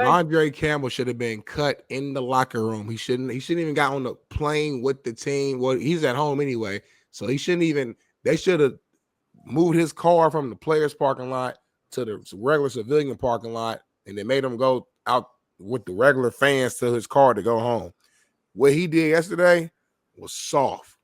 Andre Campbell should have been cut in the locker room. He shouldn't even got on the plane with the team. Well, he's at home anyway, so he shouldn't even. They should have moved his car from the players' parking lot to the regular civilian parking lot, and they made him go out with the regular fans to his car to go home. What he did yesterday was soft.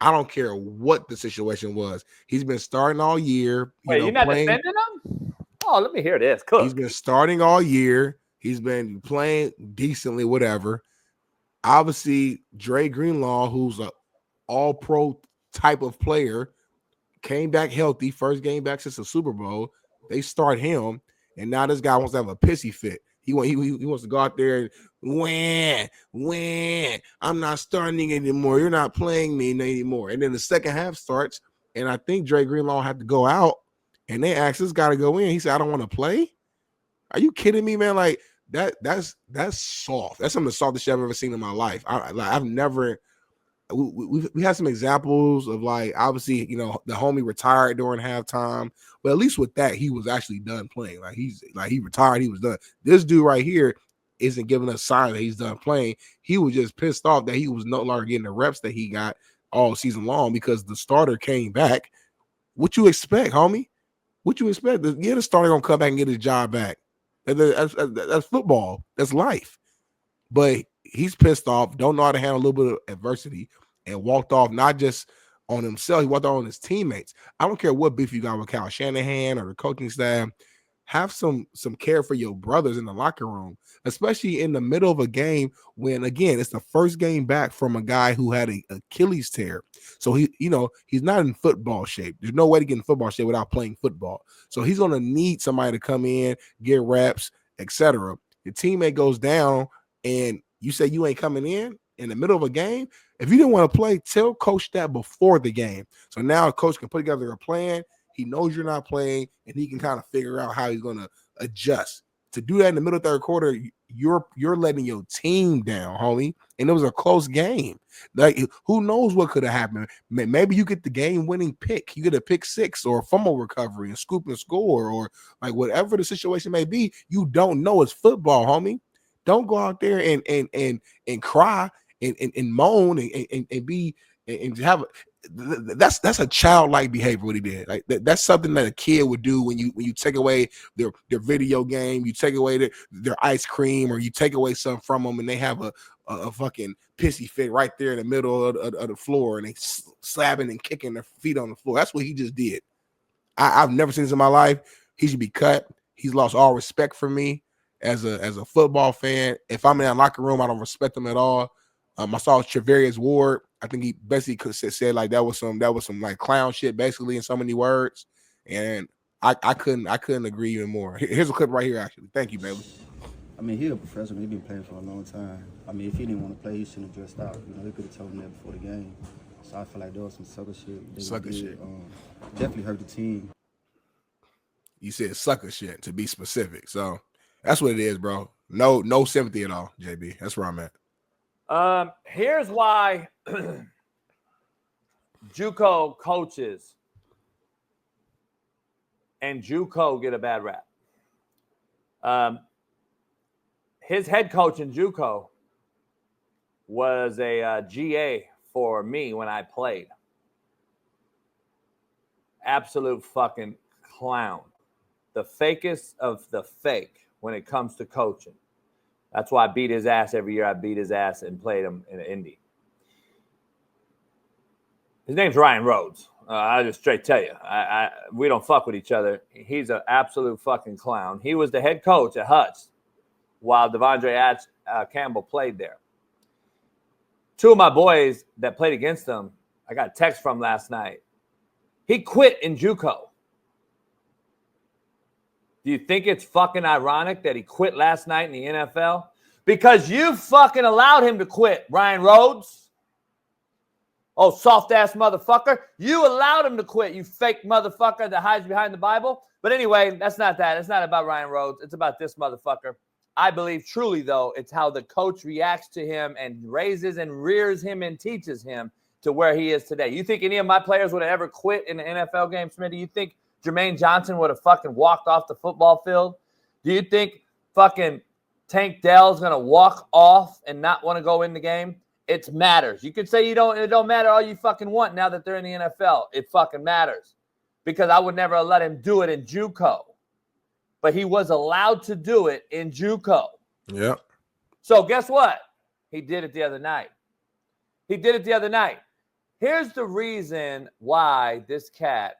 I don't care what the situation was. He's been starting all year. Wait, you're not defending him? Oh, let me hear this. Cook. He's been starting all year. He's been playing decently, whatever. Obviously, Dre Greenlaw, who's an all-pro type of player, came back healthy. First game back since the Super Bowl. They start him, and now this guy wants to have a pissy fit. He wants to go out there and when I'm not starting anymore. You're not playing me anymore. And then the second half starts, and I think Dre Greenlaw had to go out, and they asked this guy to go in. He said, "I don't want to play." Are you kidding me, man? Like that's soft. That's some of the softest shit I've ever seen in my life. I've never. We had some examples of, like, obviously, the homie retired during halftime, but at least with that, he was actually done playing. Like he retired, he was done. This dude right here isn't giving us sign that he's done playing. He was just pissed off that he was no longer getting the reps that he got all season long because the starter came back. What you expect, homie? What you expect? The starter gonna come back and get his job back. That's football. That's life. But he's pissed off, don't know how to handle a little bit of adversity, and walked off not just on himself, he walked off on his teammates. I don't care what beef you got with Kyle Shanahan or the coaching staff. Have some care for your brothers in the locker room, especially in the middle of a game when, again, it's the first game back from a guy who had an Achilles tear. So he's not in football shape. There's no way to get in football shape without playing football. So he's going to need somebody to come in, get reps, etc. Your teammate goes down, and you say you ain't coming in the middle of a game. If you didn't want to play, tell coach that before the game. So now a coach can put together a plan. He knows you're not playing, and he can kind of figure out how he's going to adjust. To do that in the middle of the third quarter, you're letting your team down, homie. And it was a close game. Like, who knows what could have happened? Maybe you get the game-winning pick. You get a pick six or a fumble recovery and scoop and score, or like whatever the situation may be. You don't know. It's football, homie. Don't go out there and cry and moan and be and have that's a childlike behavior what he did. Like that's something that a kid would do when you take away their video game, you take away their ice cream, or you take away something from them, and they have a fucking pissy fit right there in the middle of the floor, and they slapping and kicking their feet on the floor. That's what he just did. I've never seen this in my life. He should be cut. He's lost all respect for me as a football fan. If I'm in that locker room, I don't respect him at all. I saw Treverius Ward. I think he basically could said like that was some like clown shit, basically, in so many words. And I couldn't agree even more. Here's a clip right here, actually. Thank you, baby. I mean, he's a professional. He's been playing for a long time. I mean, if he didn't want to play, he shouldn't have dressed out. He could have told him that before the game. So I feel like there was some sucker shit. Definitely hurt the team. You said sucker shit, to be specific. So that's what it is, bro. No sympathy at all, JB. That's where I'm at. Here's why JuCo coaches and JuCo get a bad rap. His head coach in JuCo was a GA for me when I played. Absolute fucking clown. The fakest of the fake when it comes to coaching. That's why I beat his ass every year. I beat his ass and played him in Indy. His name's Ryan Rhodes. I'll just straight tell you. We don't fuck with each other. He's an absolute fucking clown. He was the head coach at Hutch while Devondre Campbell played there. Two of my boys that played against him, I got a text from last night. He quit in JuCo. Do you think it's fucking ironic that he quit last night in the NFL? Because you fucking allowed him to quit, Ryan Rhodes. Oh, soft-ass motherfucker. You allowed him to quit, you fake motherfucker that hides behind the Bible. But anyway, that's not that. It's not about Ryan Rhodes. It's about this motherfucker. I believe truly, though, it's how the coach reacts to him and raises and rears him and teaches him to where he is today. You think any of my players would have ever quit in the NFL game, Smitty? You think Jermaine Johnson would have fucking walked off the football field? Do you think fucking Tank Dell's going to walk off and not want to go in the game, it matters. You could say it don't matter all you fucking want now that they're in the NFL. It fucking matters because I would never let him do it in JuCo. But he was allowed to do it in JuCo. Yep. So guess what? He did it the other night. Here's the reason why this cat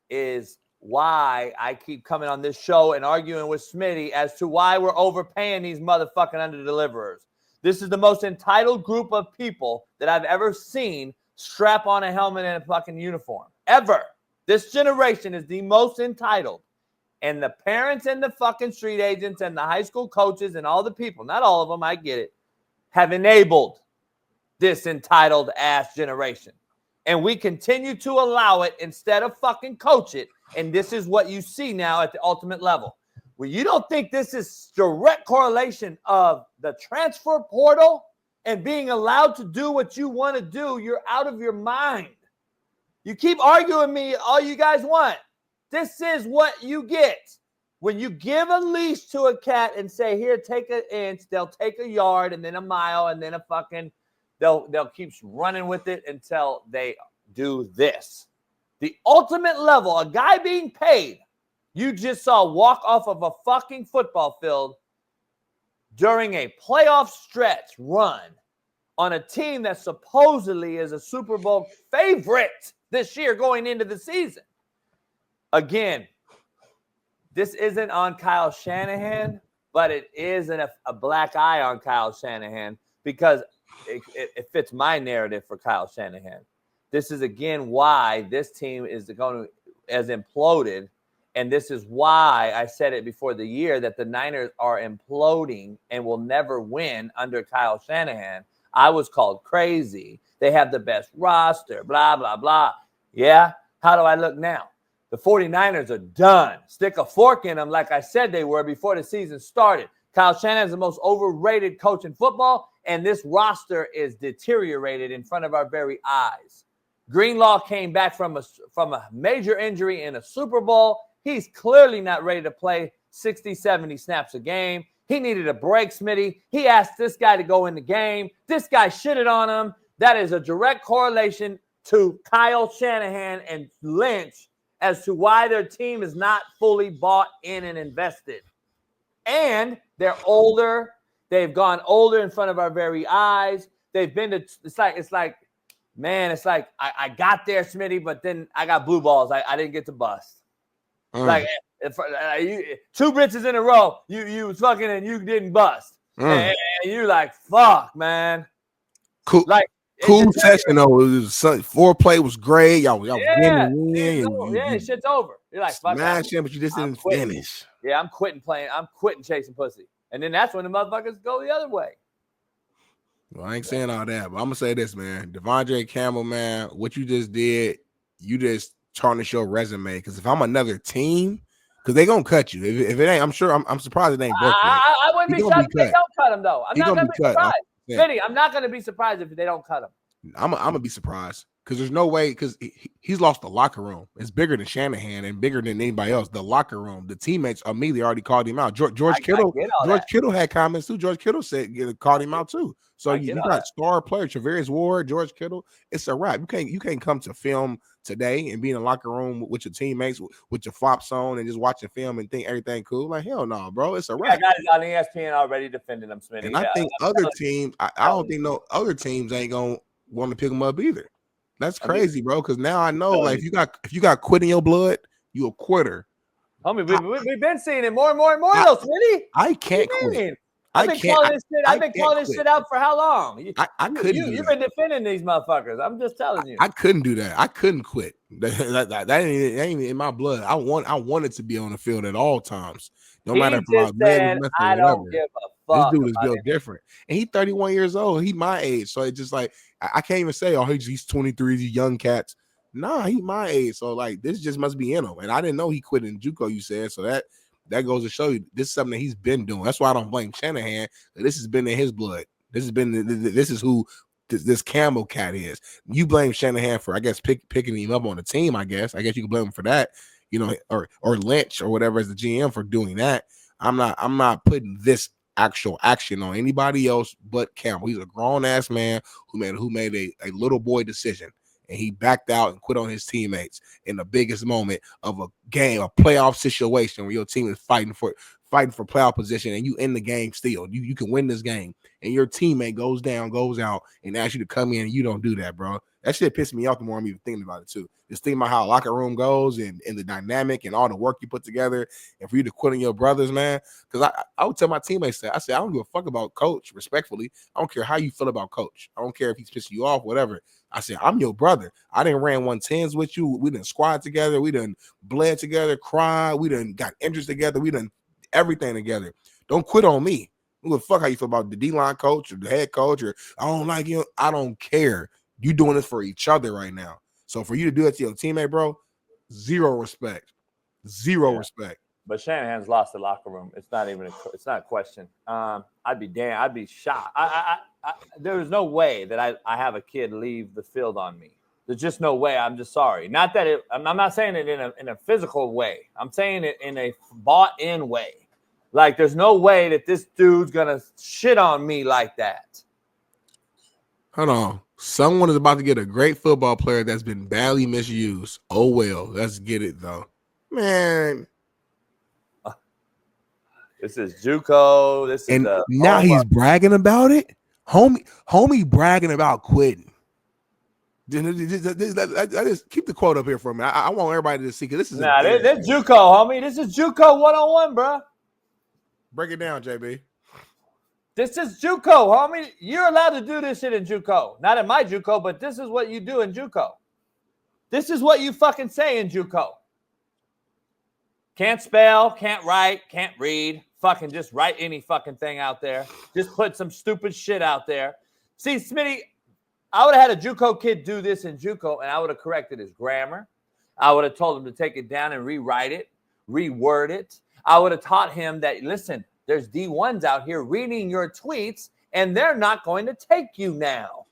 is why I keep coming on this show and arguing with Smitty as to why we're overpaying these motherfucking underdeliverers. This is the most entitled group of people that I've ever seen strap on a helmet and a fucking uniform. Ever. This generation is the most entitled. And the parents and the fucking street agents and the high school coaches and all the people, not all of them, I get it, have enabled this entitled ass generation. And we continue to allow it instead of fucking coach it. And this is what you see now at the ultimate level. Well, you don't think this is direct correlation of the transfer portal and being allowed to do what you want to do? You're out of your mind. You keep arguing me all you guys want. This is what you get. When you give a leash to a cat and say, here, take an inch, they'll take a yard and then a mile and then a fucking, they'll keep running with it until they do this. The ultimate level, a guy being paid, you just saw walk off of a fucking football field during a playoff stretch run on a team that supposedly is a Super Bowl favorite this year going into the season. Again, this isn't on Kyle Shanahan, but it is a black eye on Kyle Shanahan because it fits my narrative for Kyle Shanahan. This is, again, why this team is going to has imploded. And this is why I said it before the year that the Niners are imploding and will never win under Kyle Shanahan. I was called crazy. They have the best roster, blah, blah, blah. Yeah? How do I look now? The 49ers are done. Stick a fork in them like I said they were before the season started. Kyle Shanahan is the most overrated coach in football, and this roster is deteriorated in front of our very eyes. Greenlaw came back from a major injury in a Super Bowl. He's clearly not ready to play 60, 70 snaps a game. He needed a break, Smitty. He asked this guy to go in the game. This guy shitted on him. That is a direct correlation to Kyle Shanahan and Lynch as to why their team is not fully bought in and invested. And they're older. They've gone older in front of our very eyes. They've been to – it's like I got there, Smitty, but then I got blue balls. I didn't get to bust. Like two britches in a row, you was fucking and you didn't bust. And you like, fuck, man. Cool. Like cool session though. Foreplay was great. Y'all winning. Shit's over. You're like, fuck, smash him, but you just didn't finish. Yeah, I'm quitting playing. I'm quitting chasing pussy. And then that's when the motherfuckers go the other way. Well, I ain't saying all that, but I'm gonna say this, man. Devondre Campbell, man, what you just did, you just tarnish your resume. Because if I'm another team, because they gonna cut you. If it ain't, I'm sure. I'm surprised it ain't broke. I wouldn't be shocked if they don't cut him though. I'm not gonna be surprised. Smitty, I'm not gonna be surprised if they don't cut him. I'm gonna be surprised because there's no way because he's lost the locker room. It's bigger than Shanahan and bigger than anybody else. The locker room, the teammates immediately already called him out. George Kittle had comments too. George Kittle called him out too. So you got star players, Travarius Ward, George Kittle. It's a wrap. You can't come to film today and be in the locker room with your teammates with your flops on and just watching film and think everything cool. Like hell no, bro. It's a wrap. Guys on ESPN already defending them, Smitty. And I think other teams. I don't think no other teams ain't gonna want to pick them up either. That's crazy, bro. Because now I know, like, if you got quit in your blood, you a quitter. Homie, we've been seeing it more and more and more, though, Smitty. I can't quit. I've been calling this shit out for how long? I couldn't. You've been defending these motherfuckers. I'm just telling you. I couldn't do that. I couldn't quit. That ain't in my blood. I wanted to be on the field at all times, no matter if I was I don't give a fuck. This dude is built different, and he's 31 years old. He's my age, so it's just like I can't even say, oh, he's 23. He's young cats. Nah, he's my age, so like this just must be in him. And I didn't know he quit in JuCo. You said so that goes to show you this is something that he's been doing. That's why I don't blame Shanahan. This has been in his blood. This is who this Campbell cat is. You blame Shanahan for, I guess, picking him up on the team. I guess you can blame him for that, or Lynch or whatever as the GM for doing that. I'm not putting this actual action on anybody else but Campbell. He's a grown-ass man who made a little boy decision. And he backed out and quit on his teammates in the biggest moment of a game, a playoff situation where your team is fighting for playoff position, and you in the game still. You can win this game, and your teammate goes out, and asks you to come in, and you don't do that, bro. That shit pissed me off the more I'm even thinking about it too. Just thinking about how a locker room goes and the dynamic and all the work you put together, and for you to quit on your brothers, man. Because I would tell my teammates that. I said, I don't give a fuck about coach, respectfully. I don't care how you feel about coach. I don't care if he's pissing you off, whatever. I said, I'm your brother. I done ran 110s with you. We done squad together. We done bled together, cried. We done got injuries together. We done everything together. Don't quit on me. I don't give a fuck how you feel about the D-line coach or the head coach, or I don't like you. I don't care. You doing this for each other right now. So for you to do that to your teammate, bro, zero respect. Zero respect. But Shanahan's lost the locker room. It's not a question. I'd be damned. I'd be shocked. There's no way that I have a kid leave the field on me. There's just no way. I'm just sorry. Not that I'm not saying it in a physical way. I'm saying it in a bought-in way. Like, there's no way that this dude's gonna shit on me like that. Hold on. Someone is about to get a great football player that's been badly misused. Oh well, let's get it though, man. This is JuCo. And now he's bragging about it. Homie bragging about quitting. Just keep the quote up here for me. I want everybody to see, because this is this JuCo, homie. This is JuCo 101, bro. Break it down, JB. This is JuCo, homie. You're allowed to do this shit in JuCo. Not in my JuCo, but this is what you do in JuCo. This is what you fucking say in JuCo. Can't spell, can't write, can't read. Fucking just write any fucking thing out there. Just put some stupid shit out there. See, Smitty, I would have had a JuCo kid do this in JuCo, and I would have corrected his grammar. I would have told him to take it down and rewrite it, reword it. I would have taught him that, listen, there's D1s out here reading your tweets, and they're not going to take you now.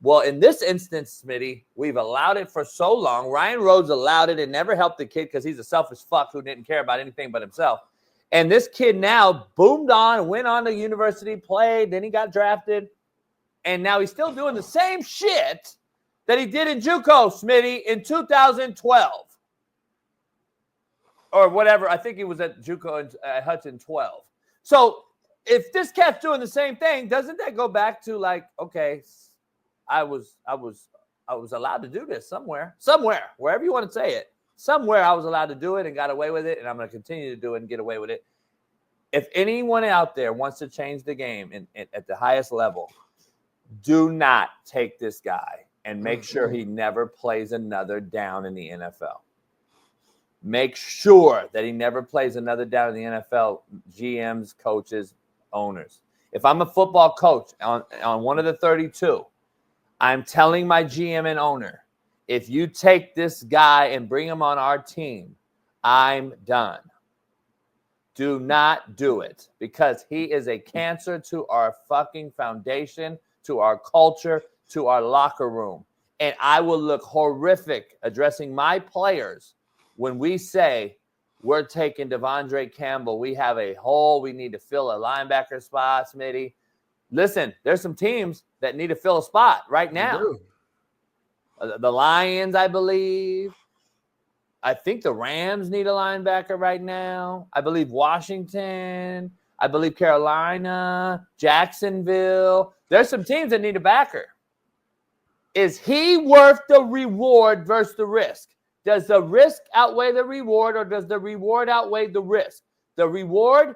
Well, in this instance, Smitty, we've allowed it for so long. Ryan Rhodes allowed it and never helped the kid because he's a selfish fuck who didn't care about anything but himself. And this kid now boomed on, went on to university, played, then he got drafted. And now he's still doing the same shit that he did in JuCo, Smitty, in 2012. Or whatever. I think he was at JuCo at Hudson 12. So if this cat's doing the same thing, doesn't that go back to like, okay, I was allowed to do this somewhere, wherever you want to say it. Somewhere I was allowed to do it and got away with it, and I'm going to continue to do it and get away with it. If anyone out there wants to change the game at the highest level, do not take this guy and make sure he never plays another down in the NFL. Make sure that he never plays another down in the NFL, GMs, coaches, owners. If I'm a football coach on one of the 32, I'm telling my GM and owner, if you take this guy and bring him on our team, I'm done. Do not do it, because he is a cancer to our fucking foundation, to our culture, to our locker room. And I will look horrific addressing my players when we say we're taking Devondre Campbell. We have a hole. We need to fill a linebacker spot, Smitty. Listen, there's some teams that need to fill a spot right now. The Lions, I believe. I think the Rams need a linebacker right now. I believe Washington. I believe Carolina, Jacksonville. There's some teams that need a backer. Is he worth the reward versus the risk? Does the risk outweigh the reward, or does the reward outweigh the risk? The reward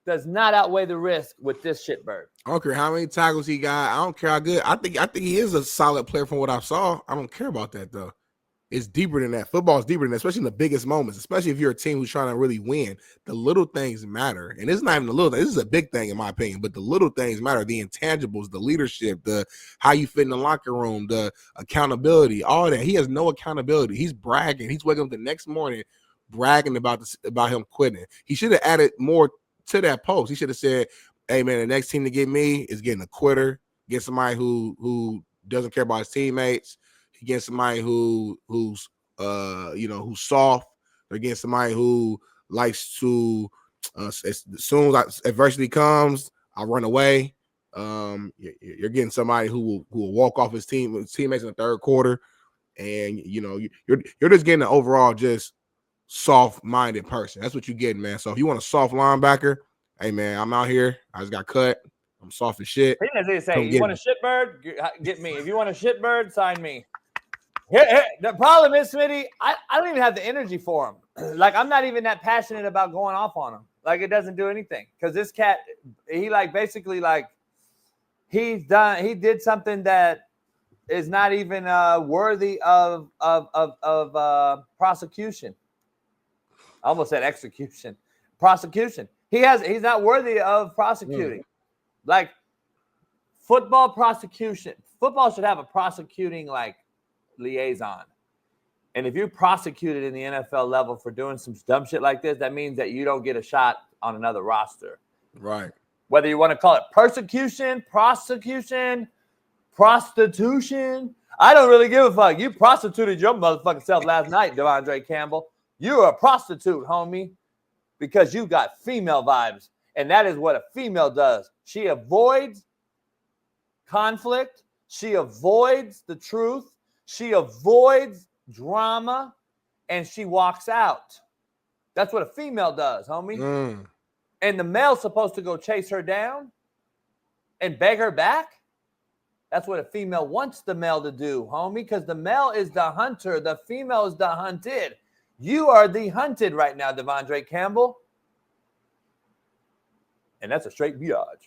does not outweigh the risk with this shitbird. I don't care how many tackles he got. I don't care how good. I think he is a solid player from what I saw. I don't care about that though. It's deeper than that. Football is deeper than that, especially in the biggest moments, especially if you're a team who's trying to really win. The little things matter. And it's not even the little things. This is a big thing in my opinion, but the little things matter. The intangibles, the leadership, the how you fit in the locker room, the accountability, all that. He has no accountability. He's bragging. He's waking up the next morning bragging about him quitting. He should have added more to that post. He should have said, hey man, the next team to get me is getting a quitter, get somebody who doesn't care about his teammates. He gets somebody who's soft. Or get somebody who likes to As soon as adversity comes, I run away. You're getting somebody who will walk off his teammates in the third quarter, and you're just getting an overall just soft-minded person. That's what you're getting, man. So if you want a soft linebacker, hey man, I'm out here. I just got cut. I'm soft as shit. They say, you want a shitbird? Get me. If you want a shitbird, sign me. Here, the problem is, Smitty, I don't even have the energy for him. Like, I'm not even that passionate about going off on him. Like, it doesn't do anything. Because this cat, he basically he did something that is not even worthy of prosecution. I almost said execution. Prosecution. He's not worthy of prosecuting. Like, football prosecution. Football should have a prosecuting, liaison. And if you're prosecuted in the NFL level for doing some dumb shit like this, that means that you don't get a shot on another roster. Right. Whether you want to call it persecution, prosecution, prostitution, I don't really give a fuck. You prostituted your motherfucking self last night, Devondre Campbell. You're a prostitute, homie, because you got female vibes. And that is what a female does. She avoids conflict. She avoids the truth. She avoids drama, and she walks out. That's what a female does, homie. And the male's supposed to go chase her down and beg her back. That's what a female wants the male to do, homie, because the male is the hunter. The female is the hunted. You are the hunted right now, Devondre Campbell. And that's a straight biatch.